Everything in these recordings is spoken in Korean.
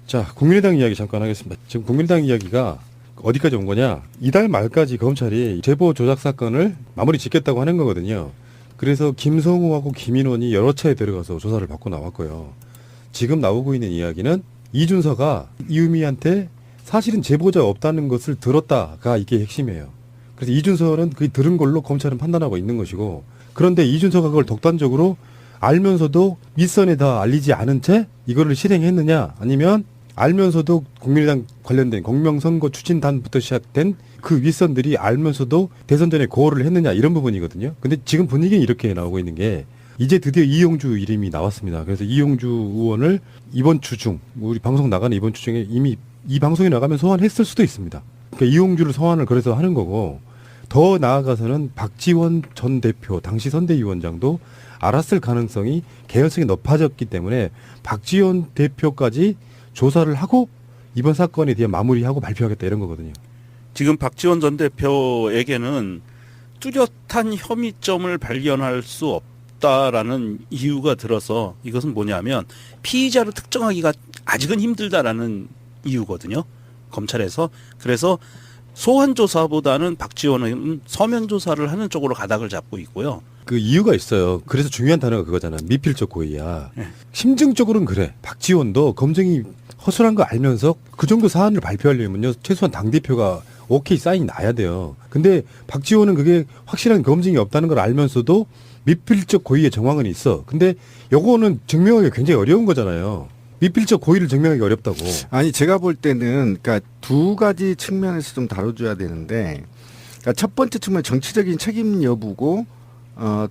자, 국민의당 이야기 잠깐 하겠습니다. 지금 국민의당 이야기가 어디까지 온 거냐? 이달 말까지 검찰이 제보 조작 사건을 마무리 짓겠다고 하는 거거든요. 그래서 김성우하고 김인원이 여러 차례 들어가서 조사를 받고 나왔고요. 지금 나오고 있는 이야기는 이준서가 이유미한테 사실은 제보자 없다는 것을 들었다가 이게 핵심이에요. 그래서 이준서는 그 들은 걸로 검찰은 판단하고 있는 것이고, 그런데 이준서가 그걸 독단적으로 알면서도 윗선에 다 알리지 않은 채 이거를 실행했느냐, 아니면 알면서도 국민의당 관련된 공명선거 추진단부터 시작된 그 윗선들이 알면서도 대선 전에 고호를 했느냐, 이런 부분이거든요. 근데 지금 분위기는 이렇게 나오고 있는 게, 이제 드디어 이용주 이름이 나왔습니다. 그래서 이용주 의원을 이번 주 중, 우리 방송 나가는 이번 주 중에 이미 이 방송이 나가면 소환했을 수도 있습니다. 그러니까 이용주를 소환을 그래서 하는 거고, 더 나아가서는 박지원 전 대표 당시 선대위원장도 알았을 가능성이 개연성이 높아졌기 때문에 박지원 대표까지 조사를 하고 이번 사건에 대해 마무리하고 발표하겠다, 이런 거거든요. 지금 박지원 전 대표에게는 뚜렷한 혐의점을 발견할 수 없다라는 이유가 들어서, 이것은 뭐냐면 피의자로 특정하기가 아직은 힘들다라는 이유거든요. 검찰에서. 그래서 소환 조사보다는 박지원은 서면 조사를 하는 쪽으로 가닥을 잡고 있고요. 그 이유가 있어요. 그래서 중요한 단어가 그거잖아. 미필적 고의야. 네. 심증적으로는 그래. 박지원도 검증이 허술한 거 알면서 그 정도 사안을 발표하려면요, 최소한 당대표가 오케이 사인이 나야 돼요. 근데 박지원은 그게 확실한 검증이 없다는 걸 알면서도 미필적 고의의 정황은 있어. 근데 요거는 증명하기 굉장히 어려운 거잖아요. 미필적 고의를 증명하기 어렵다고. 아니, 제가 볼 때는 그러니까 두 가지 측면에서 좀 다뤄줘야 되는데, 그러니까 첫 번째 측면 정치적인 책임 여부고,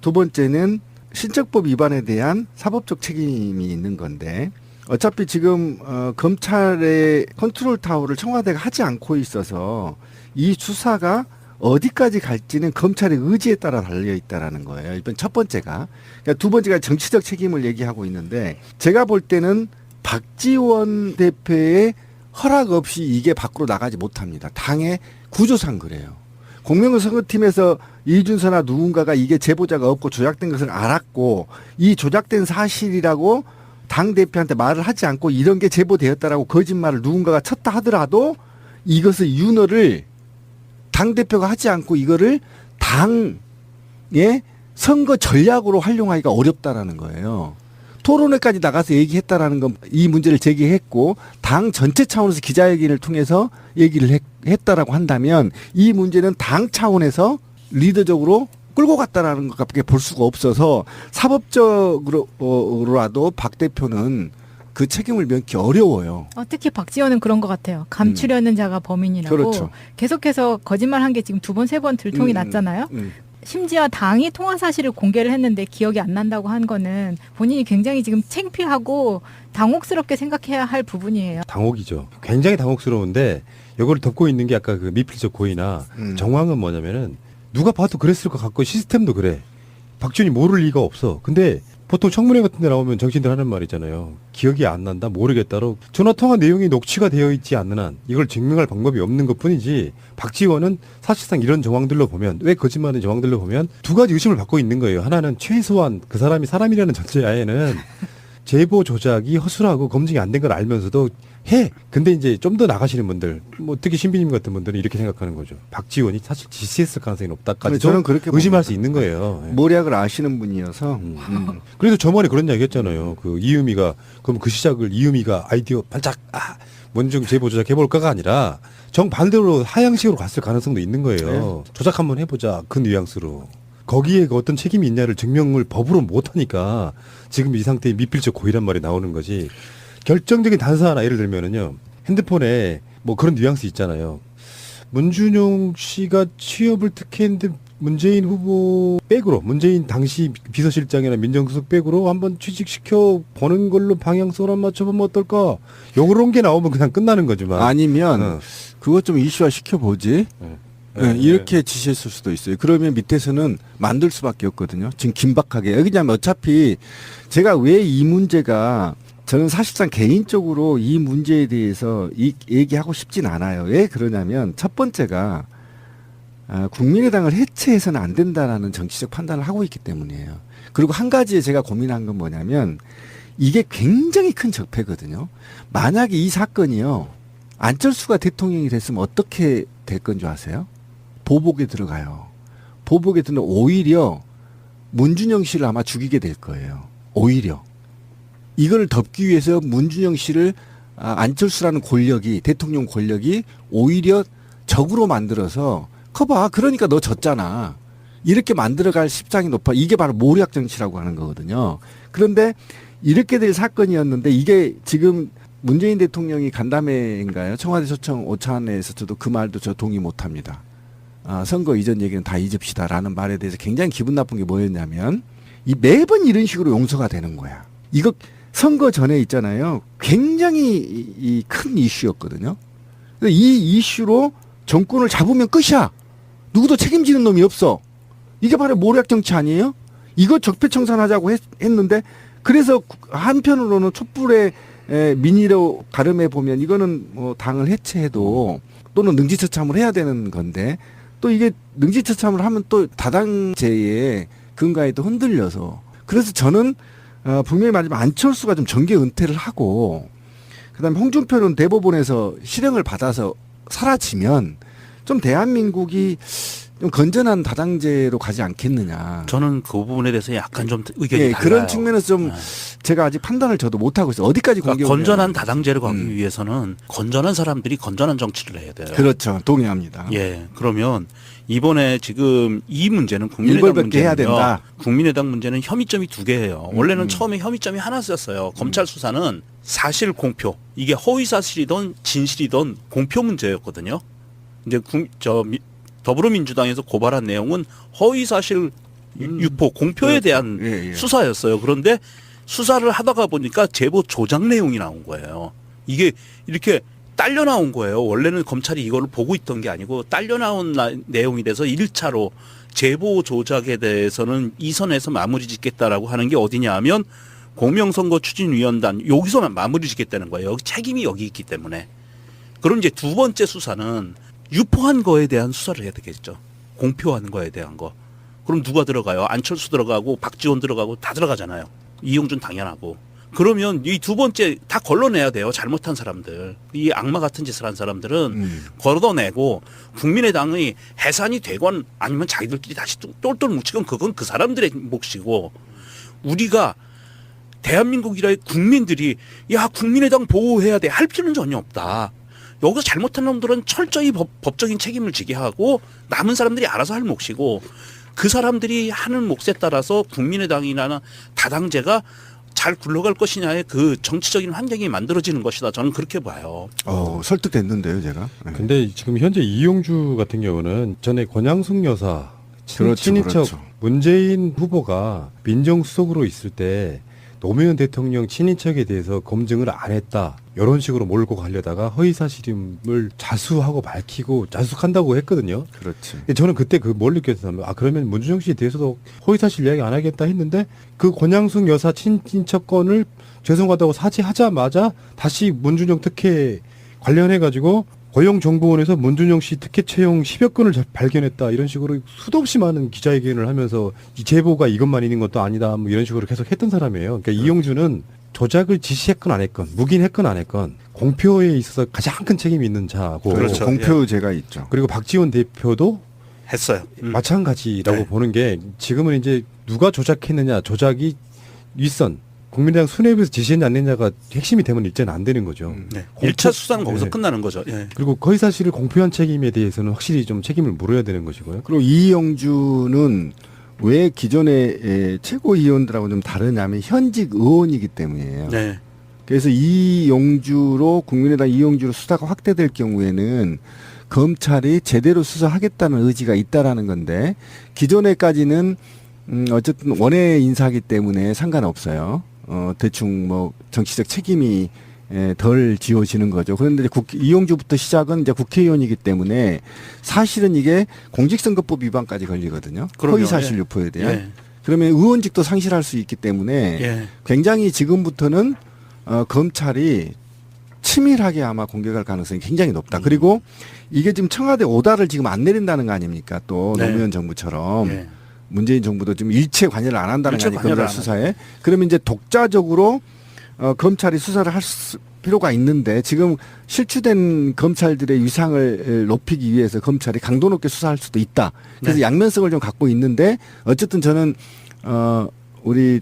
두 번째는 신적법 위반에 대한 사법적 책임이 있는 건데, 어차피 지금 검찰의 컨트롤 타워를 청와대가 하지 않고 있어서 이 수사가 어디까지 갈지는 검찰의 의지에 따라 달려 있다라는 거예요. 이번 첫 번째가. 그러니까 두 번째가 정치적 책임을 얘기하고 있는데, 제가 볼 때는 박지원 대표의 허락 없이 이게 밖으로 나가지 못합니다. 당의 구조상 그래요. 공명선거팀에서 이준서나 누군가가 이게 제보자가 없고 조작된 것을 알았고, 이 조작된 사실이라고 당대표한테 말을 하지 않고 이런 게 제보되었다라고 거짓말을 누군가가 쳤다 하더라도 이것을 윤허를 당대표가 하지 않고 이거를 당의 선거 전략으로 활용하기가 어렵다라는 거예요. 토론회까지 나가서 얘기했다라는 건 이 문제를 제기했고, 당 전체 차원에서 기자회견을 통해서 얘기를 했다라고 한다면 이 문제는 당 차원에서 리더적으로 끌고 갔다라는 것밖에 볼 수가 없어서 사법적으로라도 박 대표는 그 책임을 면키 어려워요. 특히 박지원은 그런 것 같아요. 감추려는 자가 범인이라고. 그렇죠. 계속해서 거짓말한 게 지금 두 번, 세 번 들통이 났잖아요. 심지어 당이 통화 사실을 공개를 했는데 기억이 안 난다고 한 거는 본인이 굉장히 지금 창피하고 당혹스럽게 생각해야 할 부분이에요. 당혹이죠. 굉장히 당혹스러운데 이걸 덮고 있는 게 아까 그 미필적 고의나 정황은 뭐냐면은 누가 봐도 그랬을 것 같고 시스템도 그래. 박지원이 모를 리가 없어. 근데 보통 청문회 같은 데 나오면 정치인들 하는 말 있잖아요. 기억이 안 난다, 모르겠다로 전화통화 내용이 녹취가 되어 있지 않는 한 이걸 증명할 방법이 없는 것뿐이지, 박지원은 사실상 이런 정황들로 보면, 왜 거짓말하는 정황들로 보면 두 가지 의심을 받고 있는 거예요. 하나는 최소한 그 사람이 사람이라는 전제하에는 제보 조작이 허술하고 검증이 안 된 걸 알면서도 해. 근데 이제 좀 더 나가시는 분들, 뭐 특히 신비님 같은 분들은 이렇게 생각하는 거죠. 박지원이 사실 지시했을 가능성이 높다까지 저는 그렇게 의심할 봅니다. 수 있는 거예요. 예. 모략을 아시는 분이어서. 그래서 저번에 그런 이야기 했잖아요. 그 이유미가, 그럼 그 시작을 이유미가 아이디어 반짝, 원중 제보 조작해볼까가 아니라 정반대로 하향식으로 갔을 가능성도 있는 거예요. 조작 한번 해보자. 그 뉘앙스로. 거기에 그 어떤 책임이 있냐를 증명을 법으로 못하니까 지금 이 상태의 미필적 고의란 말이 나오는 거지. 결정적인 단서 하나 예를 들면은요, 핸드폰에 뭐 그런 뉘앙스 있잖아요. 문준용 씨가 취업을 특혜했는데 문재인 후보 백으로, 문재인 당시 비서실장이나 민정수석 백으로 한번 취직시켜 보는 걸로 방향성을 맞춰보면 어떨까? 요런 게 나오면 그냥 끝나는 거지만. 아니면 그것 좀 이슈화 시켜보지. 이렇게 지시했을 수도 있어요. 그러면 밑에서는 만들 수밖에 없거든요. 지금 긴박하게. 왜냐하면 어차피 제가 왜 이 문제가, 저는 사실상 개인적으로 이 문제에 대해서 얘기하고 싶진 않아요. 왜 그러냐면 첫 번째가 국민의당을 해체해서는 안 된다라는 정치적 판단을 하고 있기 때문이에요. 그리고 한 가지 제가 고민한 건 뭐냐면 이게 굉장히 큰 적폐거든요. 만약에 이 사건이요. 안철수가 대통령이 됐으면 어떻게 될 건 줄 아세요? 보복에 들어가요. 보복에 들면 오히려 문준영 씨를 아마 죽이게 될 거예요. 오히려. 이걸 덮기 위해서 문준영 씨를 안철수라는 권력이 대통령 권력이 오히려 적으로 만들어서 커봐. 그러니까 너 졌잖아. 이렇게 만들어갈 십상이 높아. 이게 바로 모략 정치라고 하는 거거든요. 그런데 이렇게 될 사건이었는데 이게 지금 문재인 대통령이 간담회인가요? 청와대 초청 오찬에서 저도 그 말도 저 동의 못합니다. 선거 이전 얘기는 다 잊읍시다라는 말에 대해서 굉장히 기분 나쁜 게 뭐였냐면 이 매번 이런 식으로 용서가 되는 거야. 이거 선거 전에 있잖아요. 굉장히 큰 이슈였거든요. 이 이슈로 정권을 잡으면 끝이야. 누구도 책임지는 놈이 없어. 이게 바로 모략 정치 아니에요? 이거 적폐청산하자고 했는데 그래서 한편으로는 촛불의 민의로 가름해 보면 이거는 뭐 당을 해체해도 또는 능지처참을 해야 되는 건데 또 이게 능지처참을 하면 또 다당제의 근간에도 흔들려서 그래서 저는 분명히 말하지만 안철수가 좀 정계 은퇴를 하고 그다음에 홍준표는 대법원에서 실형을 받아서 사라지면 좀 대한민국이 좀 건전한 다당제로 가지 않겠느냐. 저는 그 부분에 대해서 약간 좀 의견이 달라요. 그런 측면에서 좀 제가 아직 판단을 저도 못하고 있어요. 어디까지 그러니까 건전한 다당제로 가기 위해서는 건전한 사람들이 건전한 정치를 해야 돼요. 그렇죠. 동의합니다. 예. 그러면 이번에 지금 이 문제는 국민의당 일벌백계 해야 된다. 국민의당 문제는 혐의점이 두 개예요. 원래는 처음에 혐의점이 하나였어요. 검찰 수사는 사실 공표. 이게 허위 사실이든 진실이든 공표 문제였거든요. 이제 더불어민주당에서 고발한 내용은 허위 사실 유포 공표에 대한 수사였어요. 그런데 수사를 하다가 보니까 제보 조작 내용이 나온 거예요. 이게 이렇게 딸려 나온 거예요. 원래는 검찰이 이걸 보고 있던 게 아니고 딸려 나온 내용이 돼서 1차로 제보 조작에 대해서는 이 선에서 마무리 짓겠다라고 하는 게 어디냐 하면 공명선거추진위원단 여기서만 마무리 짓겠다는 거예요. 책임이 여기 있기 때문에. 그럼 이제 두 번째 수사는 유포한 거에 대한 수사를 해야 되겠죠. 공표한 거에 대한 거. 그럼 누가 들어가요? 안철수 들어가고 박지원 들어가고 다 들어가잖아요. 이용준 당연하고. 그러면 이 두 번째 다 걸러내야 돼요. 잘못한 사람들. 이 악마 같은 짓을 한 사람들은 걸어내고 국민의당이 해산이 되건 아니면 자기들끼리 다시 똘똘 뭉치건 그건 그 사람들의 몫이고 우리가 대한민국이라 국민들이 야 국민의당 보호해야 돼 할 필요는 전혀 없다. 여기서 잘못한 놈들은 철저히 법적인 책임을 지게 하고 남은 사람들이 알아서 할 몫이고 그 사람들이 하는 몫에 따라서 국민의당이나 다당제가 잘 굴러갈 것이냐의 그 정치적인 환경이 만들어지는 것이다. 저는 그렇게 봐요. 설득됐는데요, 제가. 네. 근데 지금 현재 이용주 같은 경우는 전에 권양숙 여사 친인척 그렇죠. 문재인 후보가 민정수석으로 있을 때 노무현 대통령 친인척에 대해서 검증을 안 했다. 이런 식으로 몰고 가려다가 허위사실임을 자수하고 밝히고 자숙한다고 했거든요. 그렇지. 저는 그때 뭘 느꼈냐면 그러면 문준영 씨에 대해서도 허위사실 이야기 안 하겠다 했는데 그 권양숙 여사 친인척 건을 죄송하다고 사죄하자마자 다시 문준영 특혜 관련해가지고 고용정보원에서 문준영 씨 특혜 채용 10여 건을 발견했다. 이런 식으로 수도 없이 많은 기자회견을 하면서 이 제보가 이것만 있는 것도 아니다. 뭐 이런 식으로 계속 했던 사람이에요. 그러니까 이용주는 조작을 지시했건 안 했건 묵인했건 안 했건 공표에 있어서 가장 큰 책임이 있는 자고 그렇죠. 공표죄가 있죠. 그리고 박지원 대표도 했어요. 마찬가지라고 네. 보는 게 지금은 이제 누가 조작했느냐 조작이 윗선 국민의당 수뇌부에서 지시했냐 안 했냐가 핵심이 되면 이제는 안 되는 거죠. 네. 공표- 1차 수사는 거기서 네. 끝나는 거죠. 예. 그리고 허위사실을 공표한 책임에 대해서는 확실히 좀 책임을 물어야 되는 것이고요. 그리고 이영주는 왜 기존의 최고위원들하고 좀 다르냐면 현직 의원이기 때문이에요. 네. 그래서 이용주로 국민의당 이용주로 수사가 확대될 경우에는 검찰이 제대로 수사하겠다는 의지가 있다라는 건데 기존에까지는 어쨌든 원외 인사기 때문에 상관없어요. 대충 뭐 정치적 책임이 덜 지워지는 거죠. 그런데 이용주부터 시작은 이제 국회의원이기 때문에 사실은 이게 공직선거법 위반까지 걸리거든요. 그럼요. 허위사실 예. 유포에 대한. 예. 그러면 의원직도 상실할 수 있기 때문에 예. 굉장히 지금부터는 검찰이 치밀하게 아마 공격할 가능성이 굉장히 높다. 그리고 이게 지금 청와대 오다를 지금 안 내린다는 거 아닙니까? 또 네. 노무현 정부처럼 예. 문재인 정부도 지금 일체 관여를 안 한다는 거 일체 아닙니까? 관여를 검찰 수사에. 그러면 이제 독자적으로 검찰이 수사를 필요가 있는데 지금 실추된 검찰들의 위상을 높이기 위해서 검찰이 강도 높게 수사할 수도 있다. 그래서 네. 양면성을 좀 갖고 있는데 어쨌든 저는 우리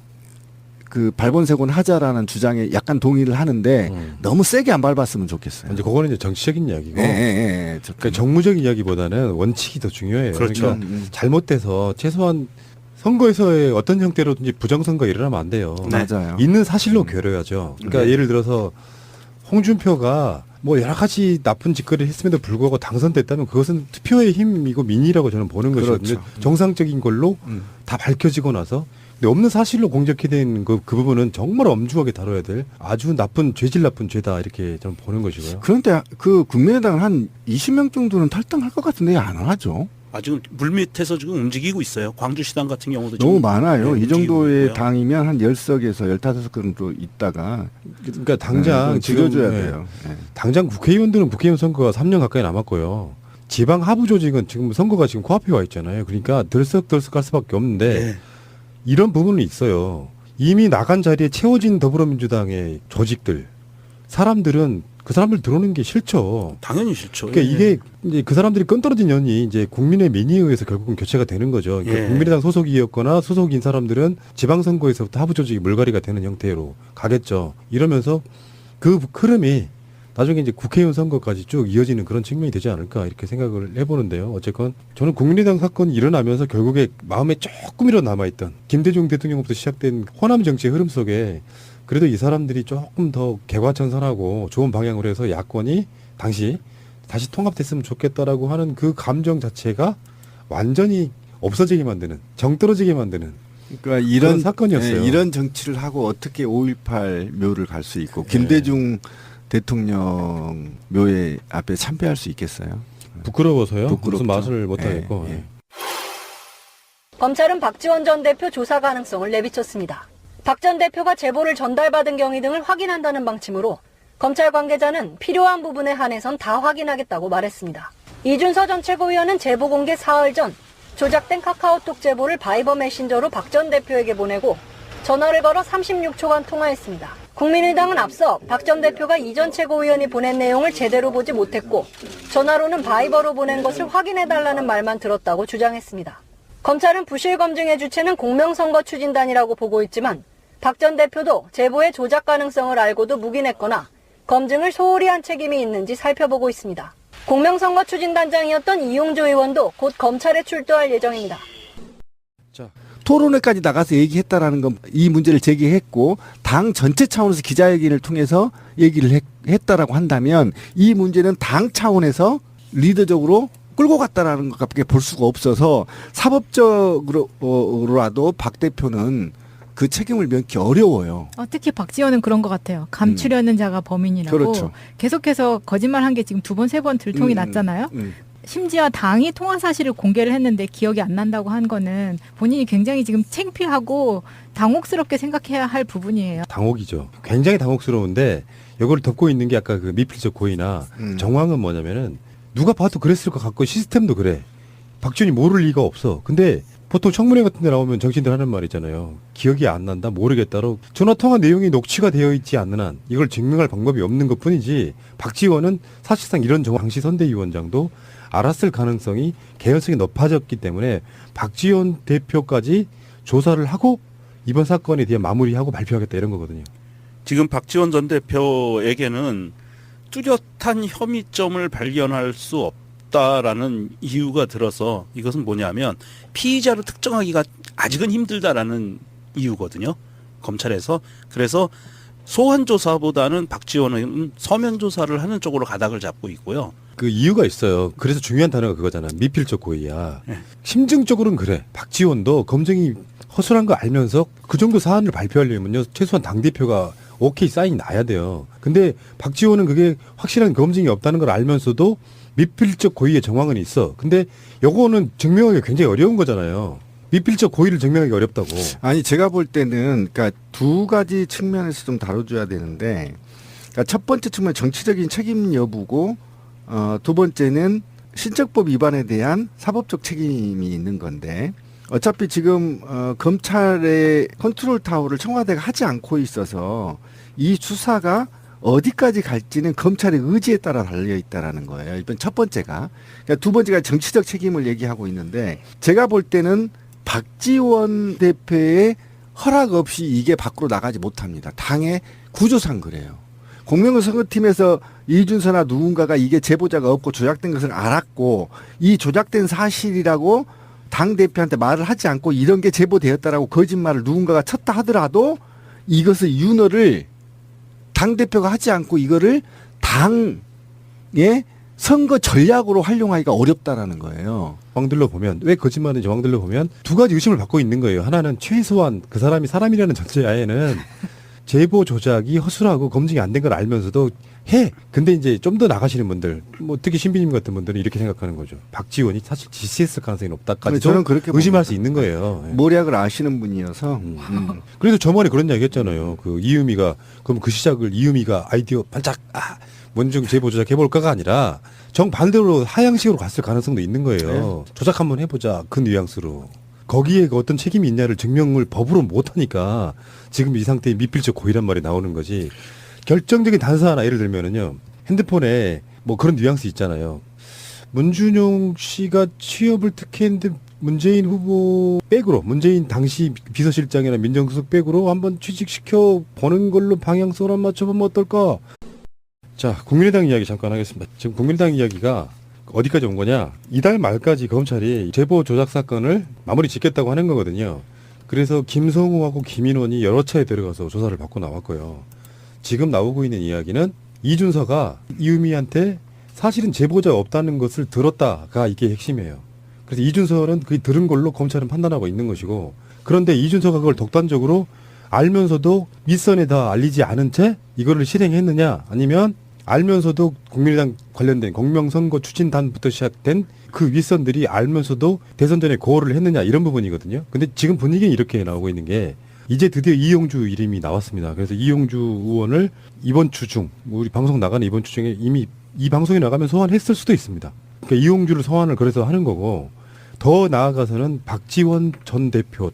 그 발본색원 하자라는 주장에 약간 동의를 하는데 너무 세게 안 밟았으면 좋겠어요. 이제 그거는 이제 정치적인 이야기고, 예. 그러니까 정무적인 이야기보다는 원칙이 더 중요해요. 그렇죠. 그러니까 잘못돼서 최소한 선거에서의 어떤 형태로든지 부정선거 일어나면 안 돼요. 네. 맞아요. 있는 사실로 겨뤄야죠. 그러니까 예를 들어서 홍준표가 뭐 여러 가지 나쁜 짓거리를 했음에도 불구하고 당선됐다면 그것은 투표의 힘이고 민의라고 저는 보는 그렇죠. 것이거든요. 정상적인 걸로 다 밝혀지고 나서 근데 없는 사실로 공적화된 그 부분은 정말 엄중하게 다뤄야 될 아주 나쁜 죄질 나쁜 죄다 이렇게 저는 보는 것이고요. 그런데 그 국민의당은 한 20명 정도는 탈당할 것 같은데 안 하죠. 아직은 물밑에서 지금 움직이고 있어요. 광주시당 같은 경우도 너무 지금, 많아요. 네, 이 움직이고 정도의 있고요. 당이면 한 10석에서 15석 정도 있다가 그러니까 당장 지금 줄여줘야 예, 돼요. 예. 당장 국회의원들은 국회의원 선거가 3년 가까이 남았고요. 지방 하부 조직은 지금 선거가 지금 코앞에 와 있잖아요. 그러니까 들썩들썩 할 수밖에 없는데 네. 이런 부분은 있어요. 이미 나간 자리에 채워진 더불어민주당의 조직들, 사람들은 그 사람들 들어오는 게 싫죠. 당연히 싫죠. 그러니까 예. 이게 이제 그 사람들이 끈떨어진 연이 이제 국민의 민의에 의해서 결국은 교체가 되는 거죠. 그러니까 예. 국민의당 소속이었거나 소속인 사람들은 지방선거에서부터 하부 조직이 물갈이가 되는 형태로 가겠죠. 이러면서 그 흐름이 나중에 이제 국회의원 선거까지 쭉 이어지는 그런 측면이 되지 않을까 이렇게 생각을 해보는데요. 어쨌건 저는 국민의당 사건이 일어나면서 결국에 마음에 조금이라도 남아있던 김대중 대통령부터 시작된 호남 정치의 흐름 속에 그래도 이 사람들이 조금 더 개과천선하고 좋은 방향으로 해서 야권이 당시 다시 통합됐으면 좋겠다라고 하는 그 감정 자체가 완전히 없어지게 만드는 정 떨어지게 만드는 그러니까 그런 사건이었어요. 예, 이런 정치를 하고 어떻게 5.18 묘를 갈 수 있고 예. 김대중 대통령 묘에 앞에 참배할 수 있겠어요? 부끄러워서요. 무슨 부끄럽죠. 맛을 못하겠고. 예, 예. 검찰은 박지원 전 대표 조사 가능성을 내비쳤습니다. 박 전 대표가 제보를 전달받은 경위 등을 확인한다는 방침으로 검찰 관계자는 필요한 부분에 한해선 다 확인하겠다고 말했습니다. 이준서 전 최고위원은 제보 공개 사흘 전 조작된 카카오톡 제보를 바이버 메신저로 박 전 대표에게 보내고 전화를 걸어 36초간 통화했습니다. 국민의당은 앞서 박 전 대표가 이 전 최고위원이 보낸 내용을 제대로 보지 못했고 전화로는 바이버로 보낸 것을 확인해달라는 말만 들었다고 주장했습니다. 검찰은 부실 검증의 주체는 공명선거 추진단이라고 보고 있지만 박 전 대표도 제보의 조작 가능성을 알고도 묵인했거나 검증을 소홀히 한 책임이 있는지 살펴보고 있습니다. 공명선거 추진단장이었던 이용조 의원도 곧 검찰에 출두할 예정입니다. 자, 토론회까지 나가서 얘기했다라는 건 이 문제를 제기했고 당 전체 차원에서 기자회견을 통해서 얘기를 했다라고 한다면 이 문제는 당 차원에서 리더적으로 끌고 갔다라는 것밖에 볼 수가 없어서 사법적으로라도 박 대표는 그 책임을 면기 어려워요. 특히 박지원은 그런 것 같아요. 감추려는 자가 범인이라고 그렇죠. 계속해서 거짓말한 게 지금 2번, 3번 들통이 났잖아요. 심지어 당이 통화 사실을 공개를 했는데 기억이 안 난다고 한 거는 본인이 굉장히 지금 창피하고 당혹스럽게 생각해야 할 부분이에요. 당혹이죠. 굉장히 당혹스러운데 이걸 덮고 있는 게 아까 그 미필적 고의나 정황은 뭐냐면은 누가 봐도 그랬을 것 같고 시스템도 그래. 박지원이 모를 리가 없어. 근데 보통 청문회 같은 데 나오면 정치인들 하는 말 있잖아요. 기억이 안 난다, 모르겠다로 전화통화 내용이 녹취가 되어 있지 않는 한 이걸 증명할 방법이 없는 것 뿐이지 박지원은 사실상 이런 당시 선대위원장도 알았을 가능성이 개연성이 높아졌기 때문에 박지원 대표까지 조사를 하고 이번 사건에 대해 마무리하고 발표하겠다 이런 거거든요. 지금 박지원 전 대표에게는 뚜렷한 혐의점을 발견할 수 없다라는 이유가 들어서 이것은 뭐냐면 피의자를 특정하기가 아직은 힘들다라는 이유거든요. 검찰에서. 그래서 소환 조사보다는 박지원은 서면 조사를 하는 쪽으로 가닥을 잡고 있고요. 그 이유가 있어요. 그래서 중요한 단어가 그거잖아. 미필적 고의야. 심증적으로는 그래. 박지원도 검증이 허술한 거 알면서 그 정도 사안을 발표하려면요. 최소한 당대표가 오케이 사인이 나야 돼요. 근데 박지원은 그게 확실한 검증이 없다는 걸 알면서도 미필적 고의의 정황은 있어. 근데 요거는 증명하기 굉장히 어려운 거잖아요. 미필적 고의를 증명하기 어렵다고. 아니 제가 볼 때는 그러니까 두 가지 측면에서 좀 다뤄줘야 되는데 그러니까 첫 번째 측면 정치적인 책임 여부고 두 번째는 신적법 위반에 대한 사법적 책임이 있는 건데 어차피 지금 검찰의 컨트롤 타워를 청와대가 하지 않고 있어서 이 수사가 어디까지 갈지는 검찰의 의지에 따라 달려 있다라는 거예요. 이번 첫 번째가. 그러니까 두 번째가 정치적 책임을 얘기하고 있는데 제가 볼 때는 박지원 대표의 허락 없이 이게 밖으로 나가지 못합니다. 당의 구조상 그래요. 공명을 선거팀에서 이준서나 누군가가 이게 제보자가 없고 조작된 것을 알았고 이 조작된 사실이라고 당 대표한테 말을 하지 않고 이런 게 제보되었다라고 거짓말을 누군가가 쳤다 하더라도 이것을 윤허를 당 대표가 하지 않고 이거를 당의 선거 전략으로 활용하기가 어렵다라는 거예요. 정황들로 보면 왜 거짓말인지 정황들로 보면 두 가지 의심을 받고 있는 거예요. 하나는 최소한 그 사람이 사람이라는 전제하에는 제보 조작이 허술하고 검증이 안 된 걸 알면서도 해. 근데 이제 좀 더 나가시는 분들, 뭐 특히 신비님 같은 분들은 이렇게 생각하는 거죠. 박지원이 사실 지시했을 가능성이 높다까지 저는 그렇게 의심할 봅니다. 수 있는 거예요. 예. 모략을 아시는 분이어서 그래서 저번에 그런 이야기 했잖아요. 그 이유미가, 그럼 그 시작을 이유미가 아이디어 반짝, 원중 제보 조작 해볼까가 아니라 정반대로 하향식으로 갔을 가능성도 있는 거예요. 조작 한번 해보자. 그 뉘앙스로. 거기에 그 어떤 책임이 있냐를 증명을 법으로 못하니까 지금 이 상태의 미필적 고의란 말이 나오는 거지. 결정적인 단서 하나 예를 들면은요. 핸드폰에 뭐 그런 뉘앙스 있잖아요. 문준용 씨가 취업을 특혜했는데 문재인 후보 백으로, 문재인 당시 비서실장이나 민정수석 백으로 한번 취직시켜 보는 걸로 방향성을 한번 맞춰보면 어떨까? 자, 국민의당 이야기 잠깐 하겠습니다. 지금 국민의당 이야기가 어디까지 온 거냐? 이달 말까지 검찰이 제보 조작 사건을 마무리 짓겠다고 하는 거거든요. 그래서 김성우하고 김인원이 여러 차례 들어가서 조사를 받고 나왔고요. 지금 나오고 있는 이야기는 이준서가 이유미한테 사실은 제보자가 없다는 것을 들었다가 이게 핵심이에요. 그래서 이준서는 그 들은 걸로 검찰은 판단하고 있는 것이고, 그런데 이준서가 그걸 독단적으로 알면서도 윗선에다 알리지 않은 채 이거를 실행했느냐, 아니면 알면서도 국민의당 관련된 공명선거 추진단부터 시작된 그 윗선들이 알면서도 대선 전에 고호를 했느냐, 이런 부분이거든요. 근데 지금 분위기는 이렇게 나오고 있는 게, 이제 드디어 이용주 이름이 나왔습니다. 그래서 이용주 의원을 이번 주 중, 우리 방송 나가는 이번 주 중에 이미 이 방송이 나가면 소환했을 수도 있습니다. 그러니까 이용주를 소환을 그래서 하는 거고, 더 나아가서는 박지원 전 대표